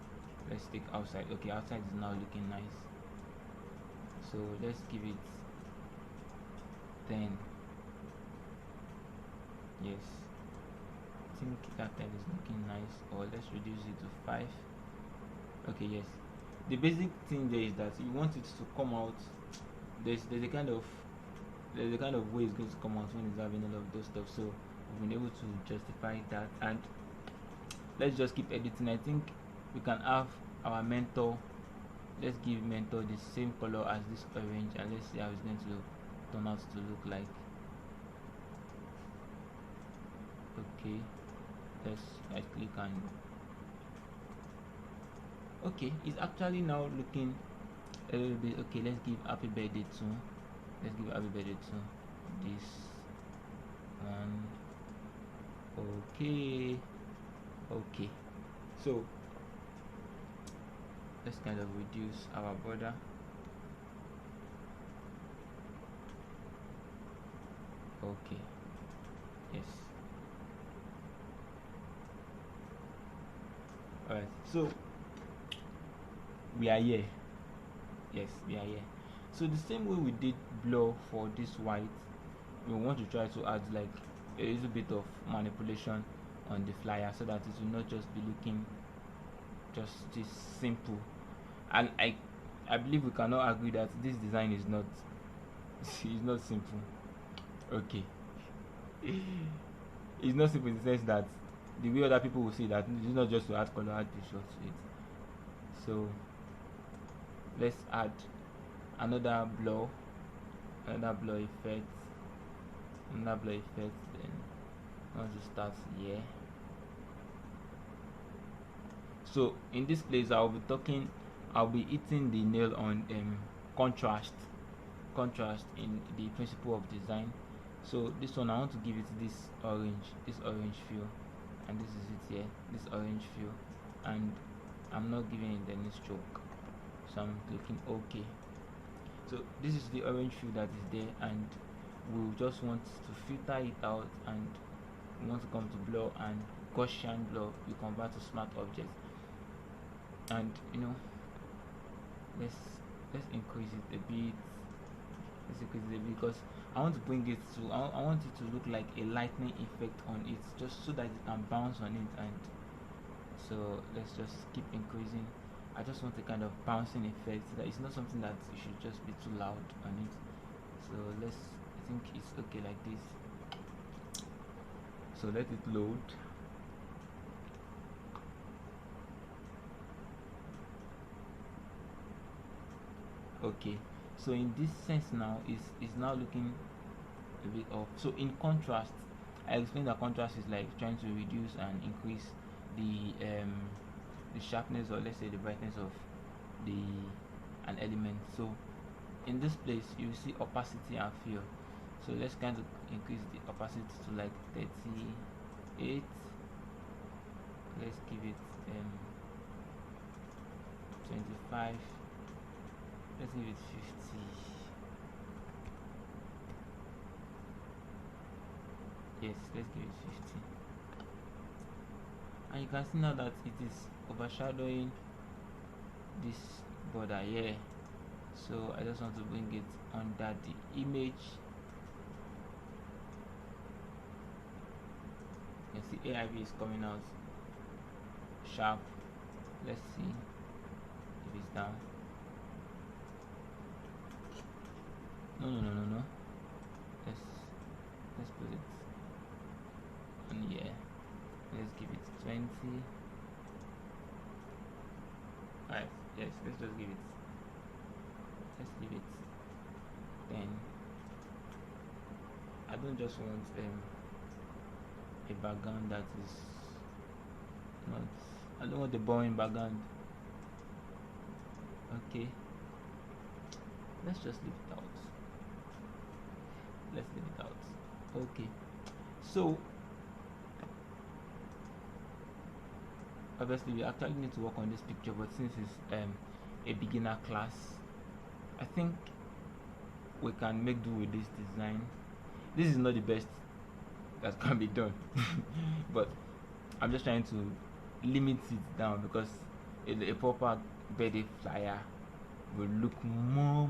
S1: let's take outside. Okay, outside is now looking nice. So let's give it 10. Yes, I think that 10 is looking nice. Or let's reduce it to 5. Okay, yes. The basic thing there is that you want it to come out. There's a kind of way it's going to come out when it's having all of those stuff. So we've been able to justify that, and let's just keep editing. I think we can have our mentor. Let's give mentor the same color as this orange, and let's see how it's going to turn out to look like. Okay, let's right click and okay, it's actually now looking a little bit okay. Let's give happy birthday to, let's give happy birthday to this one. Okay, so let's kind of reduce our border. Okay, yes. Alright, so we are here. Yes, we are here. So the same way we did blur for this white, we want to try to add like a little bit of manipulation on the flyer so that it will not just be looking just this simple. And I believe we cannot agree that this design is not is not simple. Okay. It's not simple in the sense that the way other people will see that it's not just to add color, add picture to it. So let's add another blur effect, then I want to start here. So in this place I'll be hitting the nail on contrast in the principle of design. So this one I want to give it this orange feel, and this is it here, this orange feel, and I'm not giving it any stroke, so I'm clicking OK. So this is the orange feel that is there, and we'll just want to filter it out, and we want to come to blur and Gaussian blur. We convert to smart object, and you know, let's increase it a bit. Let's increase it a bit because I want to bring it to, I want it to look like a lightning effect on it, just so that it can bounce on it. And so let's just keep increasing. I just want a kind of bouncing effect so that it's not something that you should just be too loud on it. So I think it's okay like this. So let it load. Okay, so in this sense now is now looking a bit off. So in contrast, I explained that contrast is like trying to reduce and increase the sharpness, or let's say the brightness of an element. So in this place you see opacity and fill. So let's kind of increase the opacity to like 38. Let's give it 25. Let's give it 50. Yes, let's give it 50. And you can see now that it is overshadowing this border here. So I just want to bring it under the image. You can see AIV is coming out sharp. Let's see if it's down. No. Let's put it on here. Let's give it 20. Alright, yes, let's just give it. Let's leave it 10. I don't just want a background that is not. I don't want the boring background. Okay, let's just leave it out. Let's leave it out. Okay, so obviously we actually need to work on this picture, but since it's a beginner class, I think we can make do with this design. This is not the best that can be done but I'm just trying to limit it down, because a proper birthday flyer will look more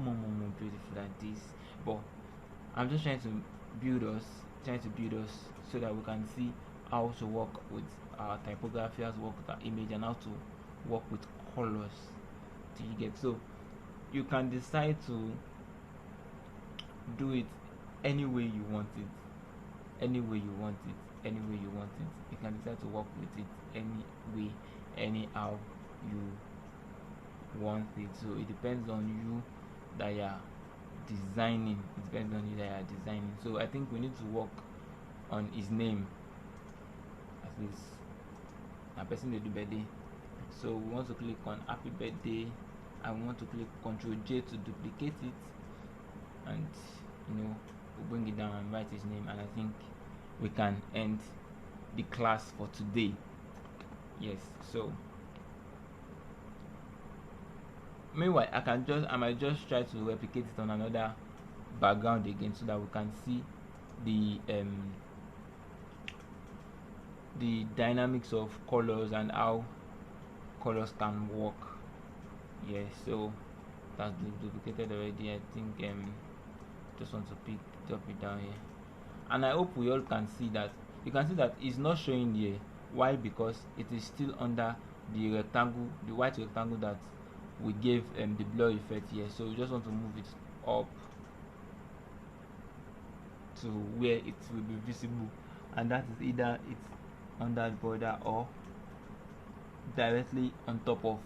S1: beautiful than this. But I'm just trying to build us so that we can see how to work with our typography, how to work with our image, and how to work with colors. Do you get? So you can decide to do it any way you want it. You can decide to work with it any way, anyhow you want it. So it depends on you that you are designing. So I think we need to work on his name, at least a person they do birthday. So we want to click on happy birthday, and we want to click Ctrl J to duplicate it, and we'll bring it down and write his name, and I think we can end the class for today. Yes, so meanwhile I might just try to replicate it on another background again, so that we can see the dynamics of colors and how colors can work. Yeah, so that's duplicated already. I think just want to drop it down here, and I hope we all can see that. You can see that it's not showing here. Why? Because it is still under the rectangle, the white rectangle that we gave the blur effect here. So we just want to move it up to where it will be visible, and that is either it's under the border or directly on top of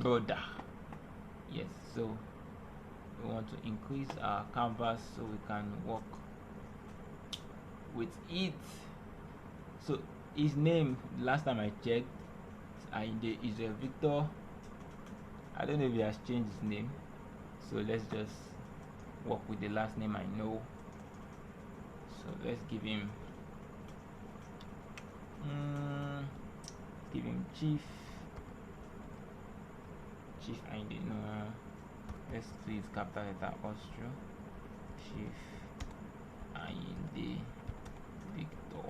S1: border. Yes, so we want to increase our canvas so we can work with it. So his name, last time I checked, is Victor. I don't know if he has changed his name, so let's just work with the last name I know. So let's give him Chief Inde. No, let's please capital letter Austria. Chief Inde Victor.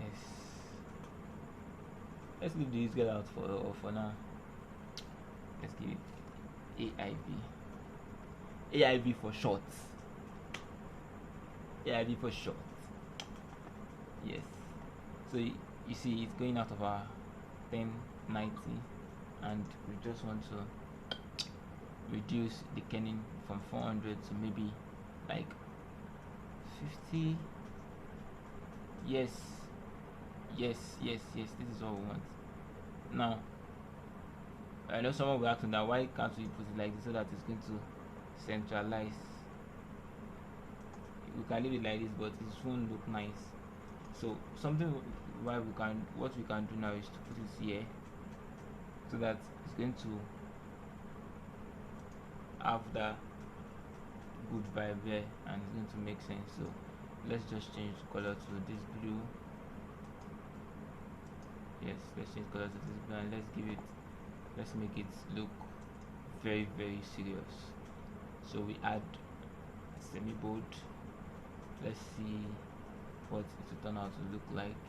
S1: Yes, let's leave this girl out for now. Let's give it AIV for short. AIV for short. Yes, so you see it's going out of our 1090, and we just want to reduce the kerning from 400 to maybe like 50. Yes, this is what we want. Now I know someone will ask me that why can't we put it like this, so that it's going to centralize. We can leave it like this, but it won't look nice. So what we can do now is to put it here, so that it's going to have that good vibe there, and it's going to make sense. So let's just change the color to this blue. Yes, let's change color to this blue and let's make it look very very serious. So we add semi bold. Let's see what it will turn out to look like.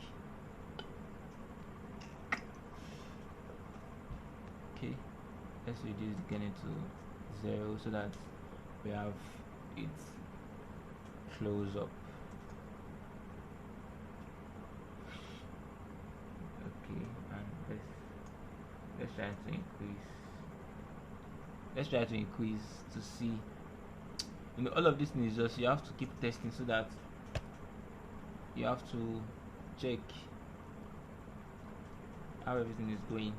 S1: Okay, let's reduce the gain to 0 so that we have it close up. Okay, and let's try to increase. Let's try to increase to see. You know, all of this is just you have to keep testing so that you have to check how everything is going.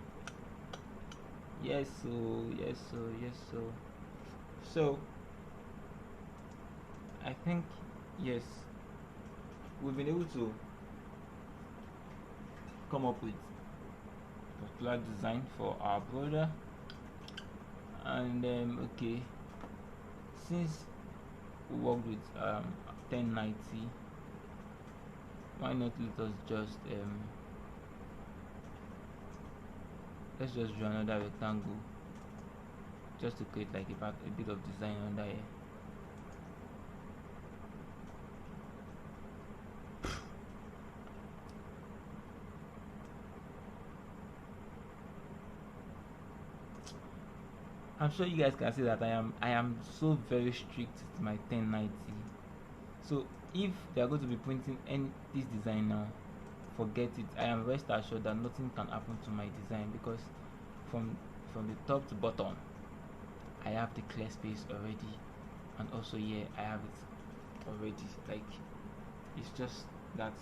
S1: Yes, so I think yes, we've been able to come up with a particular design for our border. And okay, since we worked with 1090, why not let us just let's just draw another rectangle just to create like a bit of design under here. I'm sure you guys can see that I am so very strict with my 1090. So if they are going to be printing this design now, forget it. I am rest assured that nothing can happen to my design, because from the top to bottom I have the clear space already, and also here I have it already. Like, it's just that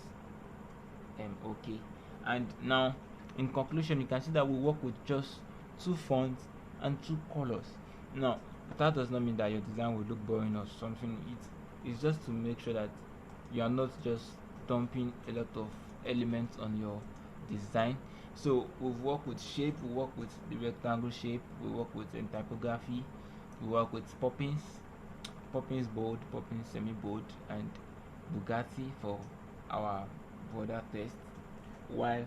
S1: okay. And now in conclusion, you can see that we work with just 2 fonts and 2 colors. Now that does not mean that your design will look boring or something. It's just to make sure that you are not just dumping a lot of elements on your design. So we've worked with shape, we work with the rectangle shape, we work with typography, we work with poppins bold, poppins semi bold, and Bugatti for our border test, while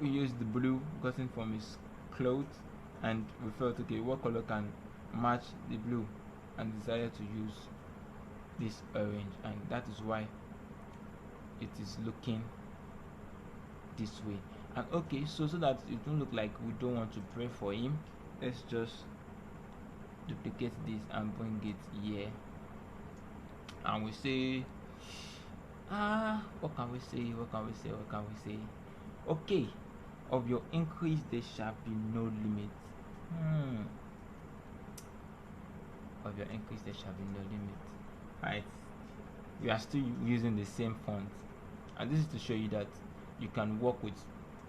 S1: we use the blue gotten from his clothes, and we felt, okay, what color can match the blue, and decided to use this orange, and that is why it is looking this way. And okay, so that it don't look like we don't want to pray for him, let's just duplicate this and bring it here, and we say what can we say? Okay, of your increase there shall be no limit. Of your increase there shall be no limit. Right, we are still using the same font, and this is to show you that you can work with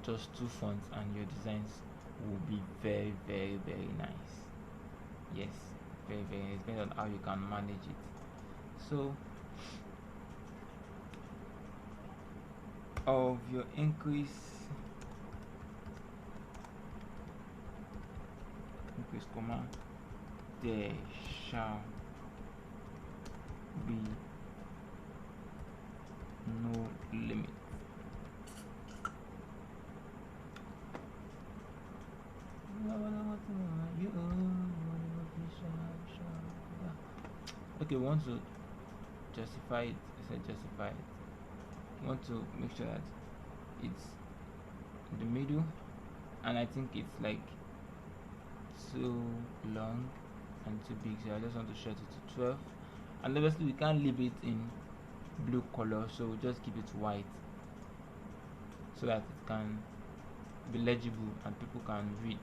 S1: just 2 fonts and your designs will be very very very nice. Yes, very very nice, based on how you can manage it. So of your increase comma, there shall be no limit. Okay, we want to justify it. We want to make sure that it's in the middle, and I think it's like too long and too big, so I just want to short it to 12. And obviously we can't leave it in blue color, so we'll just keep it white so that it can be legible and people can read.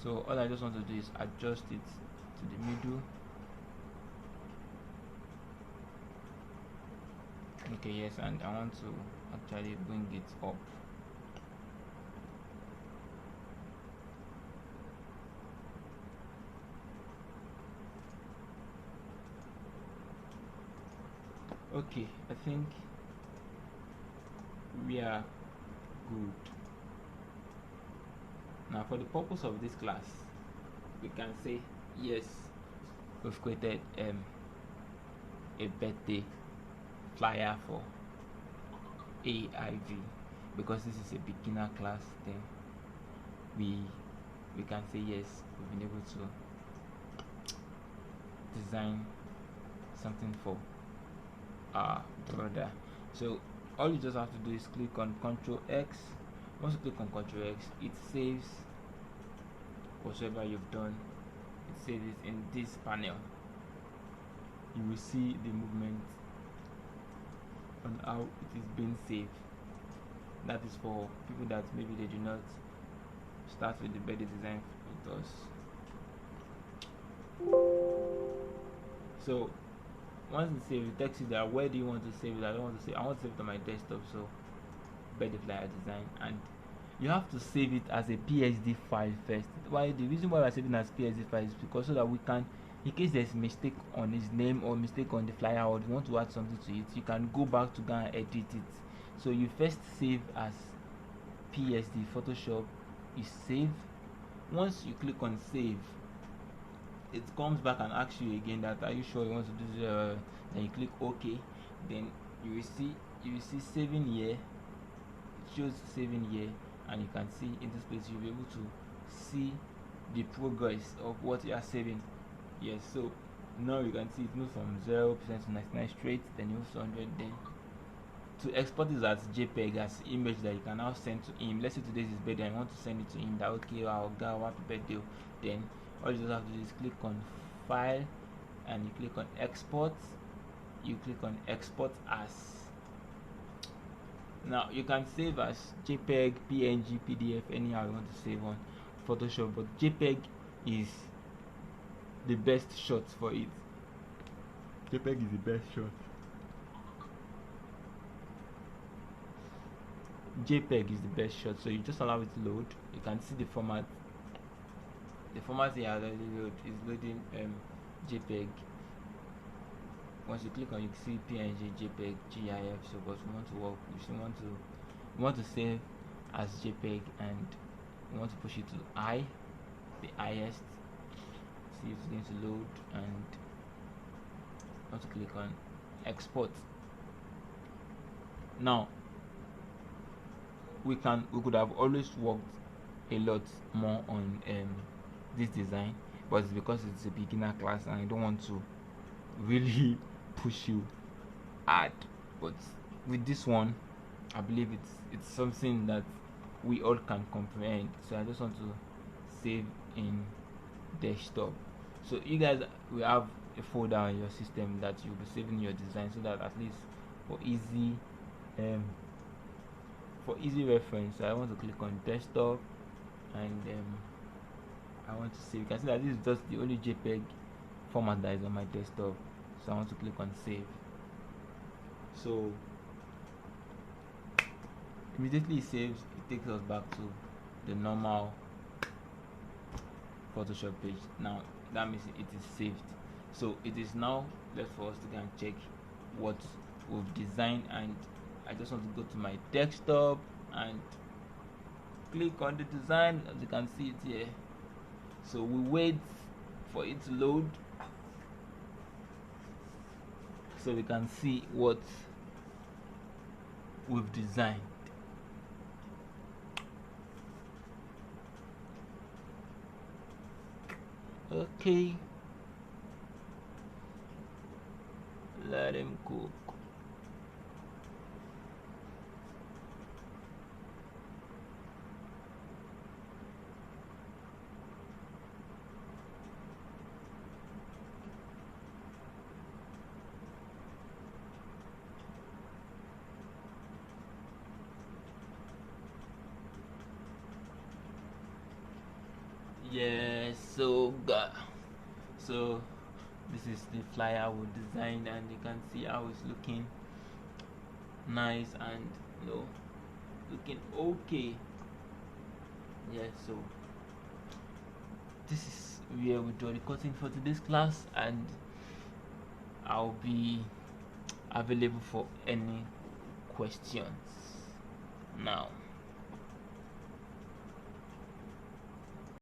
S1: So all I just want to do is adjust it to the middle. Okay, yes, and I want to actually bring it up. Okay, I think we are good. Now for the purpose of this class, we can say yes, we've created a birthday flyer for AIV. Because this is a beginner class, then we can say yes, we've been able to design something for our brother. So all you just have to do is click on Ctrl X. Once you click on Ctrl X, it saves whatever you've done. It saves it in this panel. You will see the movement on how it is being saved. That is for people that maybe they do not start with the birthday design with us. So once it's saved, it takes you there. Where do you want to save it? I don't want to save. I want to save it on my desktop. So birthday flyer design, and you have to save it as a PSD file first. Why? The reason why we're saving as PSD file is because so that we can, in case there's a mistake on his name or mistake on the flyer, or you want to add something to it, you can go back to go and edit it. So you first save as PSD. Photoshop is save. Once you click on save, it comes back and asks you again that are you sure you want to do this? Then you click OK. Then you will see saving here. It shows saving here, and you can see in this place you'll be able to see the progress of what you are saving. Yes, so now you can see it moves from 0% to 99 straight, then it moves to 100. Then to export this as JPEG, as image that you can now send to him. Let's say today is his birthday and you want to send it to him, that okay, wow, God, happy birthday. Then all you just have to do is click on file and you click on export. You click on export as. Now you can save as JPEG, PNG, PDF, anyhow you want to save on Photoshop, but JPEG is the best shot for it. JPEG is the best shot. JPEG is the best shot, so you just allow it to load. You can see the format. The format here already is loading JPEG. Once you click on, you see PNG, JPEG, GIF. So, but we want to work. We want to save as JPEG, and we want to push it to the highest. See, it's going to load, and I want to click on export. Now we could have always worked a lot more on this design, but it's because it's a beginner class and I don't want to really push you hard. But with this one, I believe it's something that we all can comprehend. So I just want to save in desktop. So you guys will have a folder in your system that you'll be saving your design, so that at least for easy reference, I want to click on desktop, and I want to save. You can see that this is just the only JPEG format that is on my desktop, so I want to click on save. So immediately it saves, it takes us back to the normal Photoshop page. Now that means it is saved. So it is now left for us to go and check what we've designed, and I just want to go to my desktop and click on the design. As you can see it here, so we wait for it to load so we can see what we've designed. Okay, let him cook. Yes, so this is the flyer we designed, and you can see how it's looking nice and looking okay. Yeah, so this is where we do the cutting for today's class, and I'll be available for any questions now.